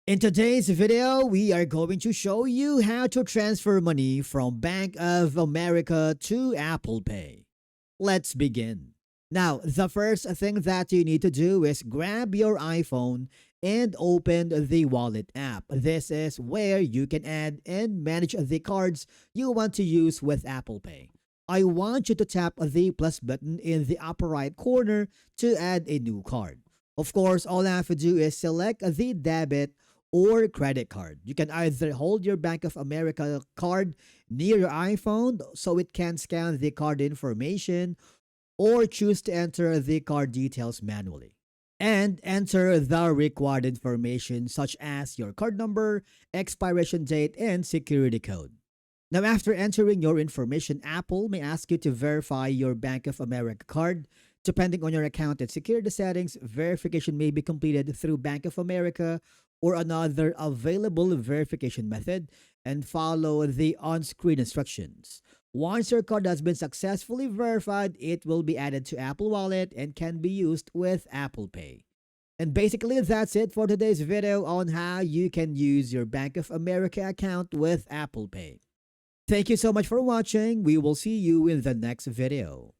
In today's video, we are going to show you how to transfer money from Bank of America to Apple Pay. Let's begin. Now, the first thing that you need to do is grab your iPhone and open the wallet app. This is where you can add and manage the cards you want to use with Apple Pay. I want you to tap the plus button in the upper right corner to add a new card. Of course, all I have to do is select the debit or credit card. You can either hold your Bank of America card near your iPhone so it can scan the card information, or choose to enter the card details manually. And enter the required information such as your card number, expiration date, and security code. Now, after entering your information, Apple may ask you to verify your Bank of America card. Depending on your account and security settings, verification may be completed through Bank of America or another available verification method, and follow the on-screen instructions. Once your card has been successfully verified, it will be added to Apple Wallet and can be used with Apple Pay. And basically, that's it for today's video on how you can use your Bank of America account with Apple Pay. Thank you so much for watching. We will see you in the next video.